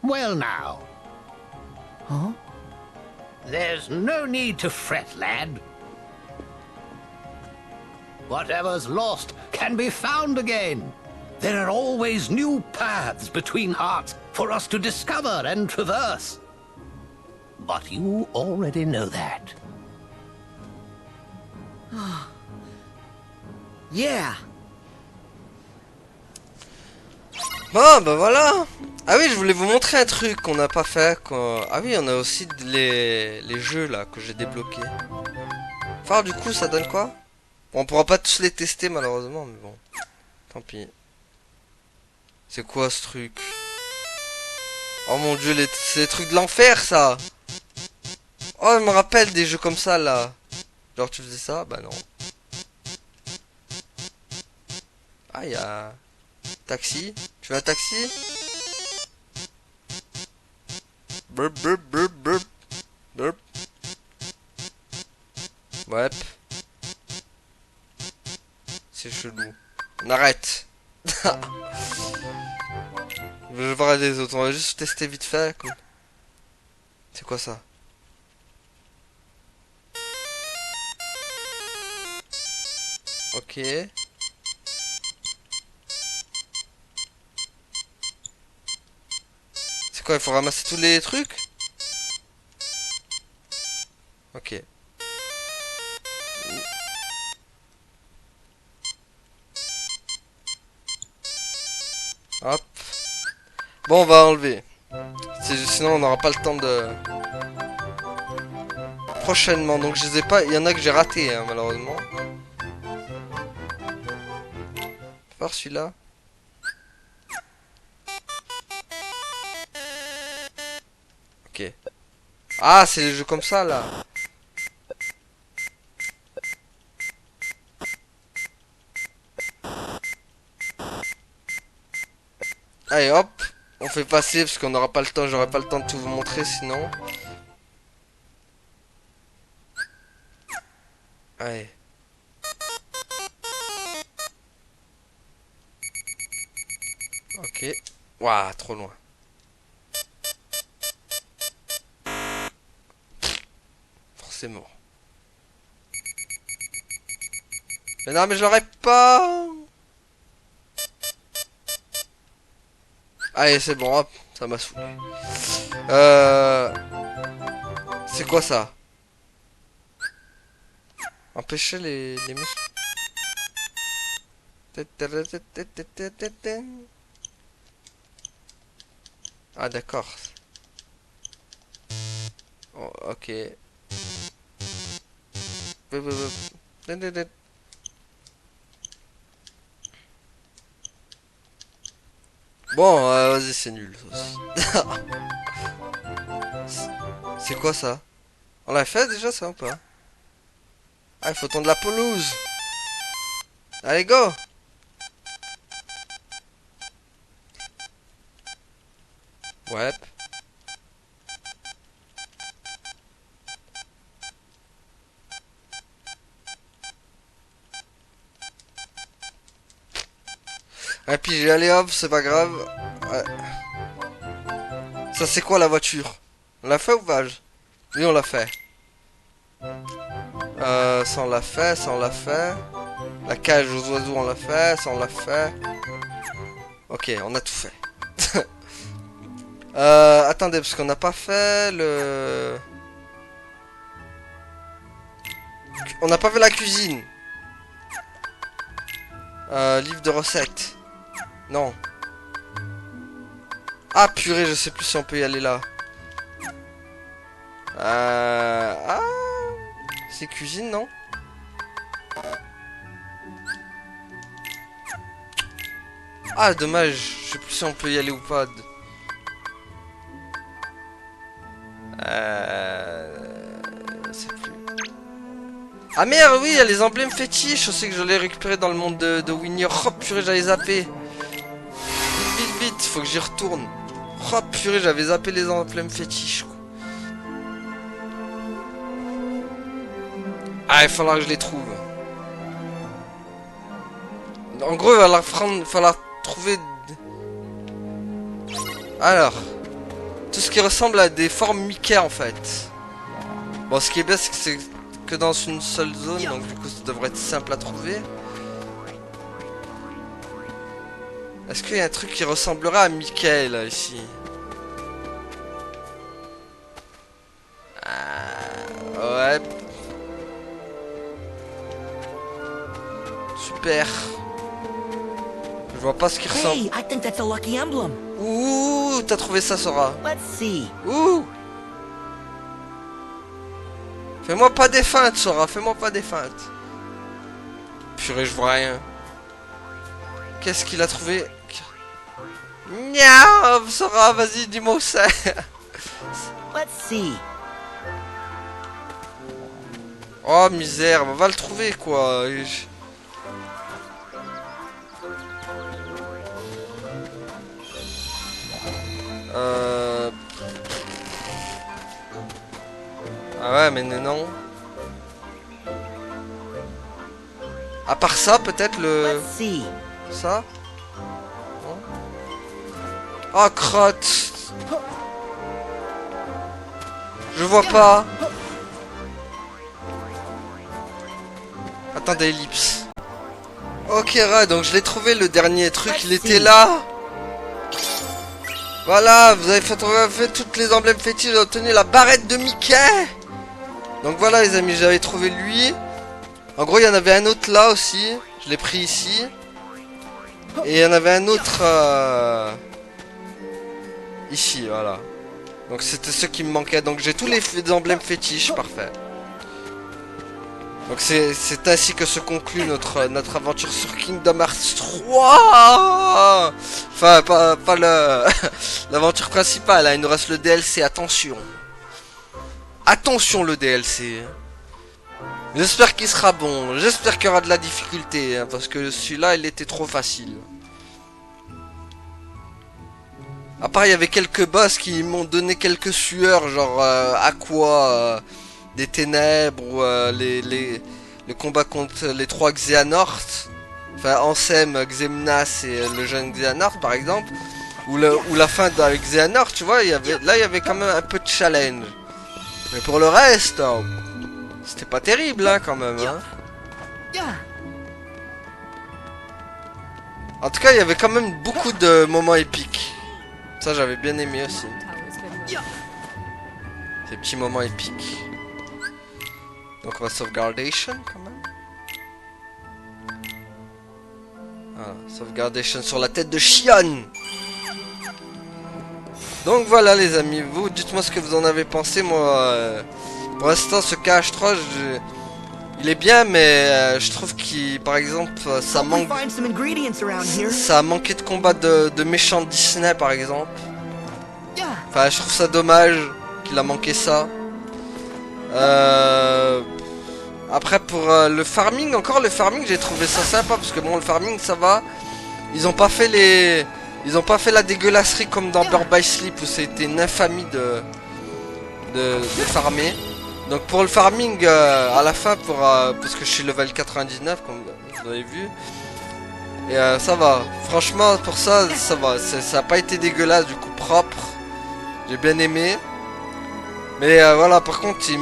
Well now. Huh? There's no need to fret, lad. Whatever's lost can be found again. There are always new paths between hearts for us to discover and traverse. But you already know that. Yeah. Bon, ben voilà. Ah oui, je voulais vous montrer un truc qu'on n'a pas fait. Ah oui, on a aussi les jeux là que j'ai débloqués. Enfin, du coup, ça donne quoi? Bon, on pourra pas tous les tester malheureusement, mais bon. Tant pis. C'est quoi ce truc? Oh mon dieu, c'est les trucs de l'enfer ça! Oh, je me rappelle des jeux comme ça là. Genre, tu faisais ça? Bah non. Ah, il y a. Taxi? Tu veux un taxi? Burp, burp, burp, burp. Burp. Ouais. C'est chelou. On arrête. Je vais voir les autres. On va juste tester vite fait. Cool. C'est quoi ça? Ok. C'est quoi? Il faut ramasser tous les trucs? Ok. Hop. Bon, on va enlever. Sinon, on n'aura pas le temps de... Prochainement. Donc, je les ai pas... Il y en a que j'ai raté, hein, malheureusement. Voir celui-là. Ok. Ah, c'est les jeux comme ça, là. Allez, hop. On fait passer, parce qu'on n'aura pas le temps. J'aurai pas le temps de tout vous montrer, sinon. Allez. Ok. Waouh, trop loin. Forcément. Mais non, mais je l'aurais pas. Allez, c'est bon, hop. Ça m'a saoulé. C'est quoi ça? Empêcher les muscles. Ah d'accord. Oh, ok. Bon, vas-y, c'est nul. Ça aussi. C'est quoi ça? On l'a fait déjà ça ou pas? Ah, il faut tondre la pelouse. Allez, go! Ouais. Et puis j'ai allé hop, c'est pas grave. Ouais. Ça c'est quoi la voiture? On l'a fait ou pas? Oui, on l'a fait. Ça on l'a fait, ça on l'a fait. La cage aux oiseaux on l'a fait, ça on l'a fait. Ok, on a tout fait. Attendez, parce qu'on n'a pas fait le... On n'a pas fait la cuisine. Livre de recettes. Non. Ah purée, je sais plus si on peut y aller là. Ah, c'est cuisine, non? Ah, dommage. Je sais plus si on peut y aller ou pas. C'est plus... Ah merde, oui, il y a les emblèmes fétiches. Je sais que je l'ai récupéré dans le monde de Winnie. Oh purée, j'avais zappé. Vite, vite, vite, faut que j'y retourne. Oh purée, j'avais zappé les emblèmes fétiches. Ah, il va falloir que je les trouve. En gros, il va falloir trouver... Alors... Tout ce qui ressemble à des formes Mickey, en fait. Bon, ce qui est bien, c'est que c'est que dans une seule zone, donc du coup, ça devrait être simple à trouver. Est-ce qu'il y a un truc qui ressemblerait à Mickey, là, ici? Ouais. Super. Je vois pas ce qui ressemble. Hey, I think that's a lucky emblem. Ouh, t'as trouvé ça, Sora. Let's see. Ouh. Fais-moi pas des feintes, Sora. Fais-moi pas des feintes. Purée, je vois rien. Qu'est-ce qu'il a trouvé? Miaou, Sora, vas-y, dis-moi où c'est. Let's see. Oh, misère, on va le trouver, quoi. Ah ouais, mais non. À part ça, peut-être le... Ça? Non. Oh, crotte. Je vois pas. Attendez, ellipse. Ok, donc je l'ai trouvé, le dernier truc, il était là. Voilà, vous avez fait toutes les emblèmes fétiches, j'ai obtenu la barrette de Mickey. Donc voilà les amis, j'avais trouvé lui. En gros, il y en avait un autre là aussi. Je l'ai pris ici. Et il y en avait un autre ici, voilà. Donc c'était ce qui me manquait. Donc j'ai tous les emblèmes fétiches, parfait. Donc c'est ainsi que se conclut notre aventure sur Kingdom Hearts 3. Enfin, pas l'aventure principale, hein. Il nous reste le DLC, attention. Attention le DLC. J'espère qu'il sera bon, j'espère qu'il y aura de la difficulté, hein, parce que celui-là, il était trop facile. À part, il y avait quelques boss qui m'ont donné quelques sueurs, genre Aqua... des ténèbres ou le combat contre les 3 Xehanorts, enfin Ansem, Xemnas et le jeune Xehanort par exemple, ou la fin de Xehanort, tu vois, il y avait quand même un peu de challenge. Mais pour le reste, c'était pas terrible hein, quand même. Hein. En tout cas, il y avait quand même beaucoup de moments épiques. Ça, j'avais bien aimé aussi. Ces petits moments épiques. Donc on va sauvegardation quand même. Voilà, sauvegardation sur la tête de Xion. Donc voilà les amis, vous dites-moi ce que vous en avez pensé. Moi, pour l'instant ce KH3, Il est bien, mais je trouve qu'il, par exemple, ça manque. Ça a manqué de combat de méchants Disney, par exemple. Enfin, je trouve ça dommage qu'il a manqué ça. Après, pour le farming, encore le farming, j'ai trouvé ça sympa parce que bon, le farming, ça va. Ils ont pas fait la dégueulasserie comme dans Birth by Sleep où c'était une infamie de farmer. Donc pour le farming, à la fin, parce que je suis level 99, comme vous avez vu. Et ça va. Franchement, pour ça, ça va. Ça a pas été dégueulasse, du coup propre. J'ai bien aimé. Mais voilà, par contre, il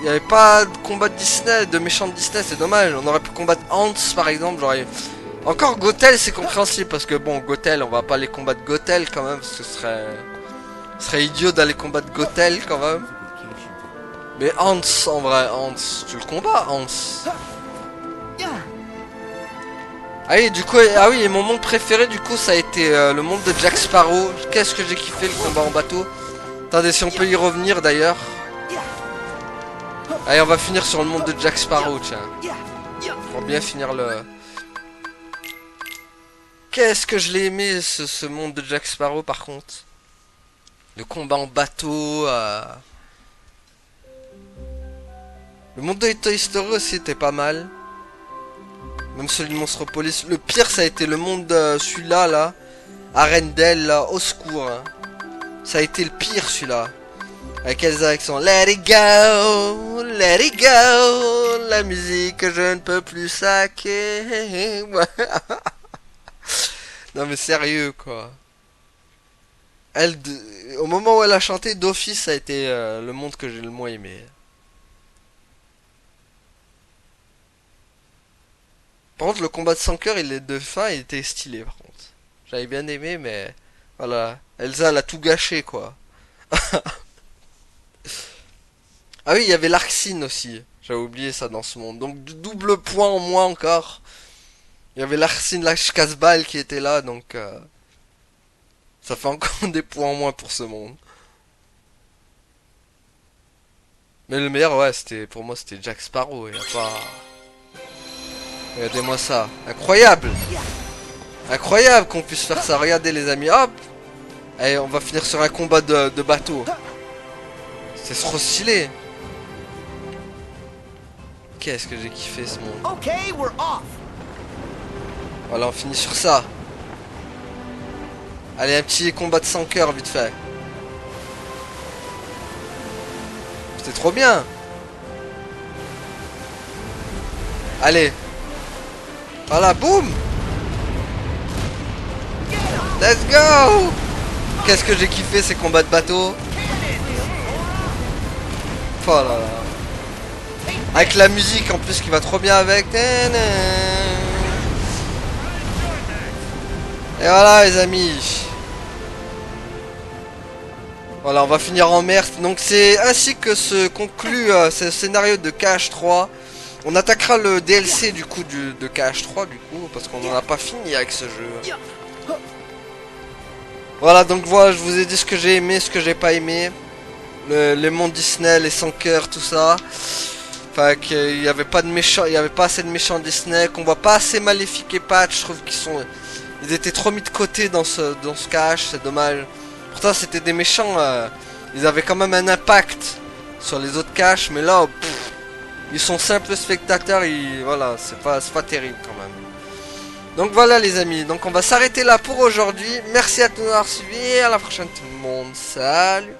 n'y avait pas de combat de Disney, de méchants de Disney, c'est dommage. On aurait pu combattre Hans, par exemple. Encore Gothel, c'est compréhensible, parce que bon, Gothel, on va pas aller combattre Gothel quand même, parce que ce serait idiot d'aller combattre Gothel quand même. Mais Hans, en vrai, Hans, tu le combats, Hans. Ah oui, du coup, ah oui, et mon monde préféré, du coup, ça a été le monde de Jack Sparrow. Qu'est-ce que j'ai kiffé le combat en bateau. Attendez, si on peut y revenir d'ailleurs. Allez, on va finir sur le monde de Jack Sparrow, tiens. Pour bien finir le... Qu'est-ce que je l'ai aimé, ce monde de Jack Sparrow, par contre. Le combat en bateau... Le monde de Toy Story aussi était pas mal. Même celui de Monstropolis. Le pire, ça a été le monde de celui-là, là. Arendelle, là. Au secours, hein. Ça a été le pire, celui-là. Avec Elsa avec son Let it go, let it go. La musique que je ne peux plus saquer. Non, mais sérieux, quoi. Au moment où elle a chanté, d'office, ça a été le monde que j'ai le moins aimé. Par contre, le combat de 100 cœurs, il est de fin, il était stylé, par contre. J'avais bien aimé, mais... Voilà. Elsa, elle a tout gâché, quoi. Ah oui, il y avait l'Arxine aussi. J'avais oublié ça dans ce monde. Donc, double point en moins encore. Il y avait l'Arxine, la casse-balle qui était là, donc... Ça fait encore des points en moins pour ce monde. Mais le meilleur, ouais, pour moi, c'était Jack Sparrow. Il y a pas... Regardez-moi ça. Incroyable. Incroyable qu'on puisse faire ça. Regardez les amis. Hop. Allez, on va finir sur un combat de bateau. C'est trop stylé. Qu'est-ce que j'ai kiffé ce monde. Voilà, on finit sur ça. Allez, un petit combat de 100 cœurs vite fait. C'était trop bien. Allez. Voilà, boum. Let's go. Qu'est-ce que j'ai kiffé ces combats de bateau. Oh là là. Avec la musique en plus qui va trop bien avec. Et voilà les amis. Voilà, on va finir en mer. Donc c'est ainsi que se conclut ce scénario de KH3. On attaquera le DLC du coup de KH3 du coup, parce qu'on n'en a pas fini avec ce jeu. Voilà, donc voilà, je vous ai dit ce que j'ai aimé, ce que j'ai pas aimé. Les mondes Disney, les 100 cœurs, tout ça. Enfin, qu'il n'y avait pas de méchants, il n'y avait pas assez de méchants Disney, qu'on voit pas assez Maléfique et Patch. Je trouve ils étaient trop mis de côté dans ce KH, c'est dommage. Pourtant, c'était des méchants, ils avaient quand même un impact sur les autres KH, mais là, ils sont simples spectateurs, voilà, c'est pas terrible quand même. Donc voilà les amis, donc on va s'arrêter là pour aujourd'hui. Merci à tous d'avoir suivi et à la prochaine tout le monde. Salut.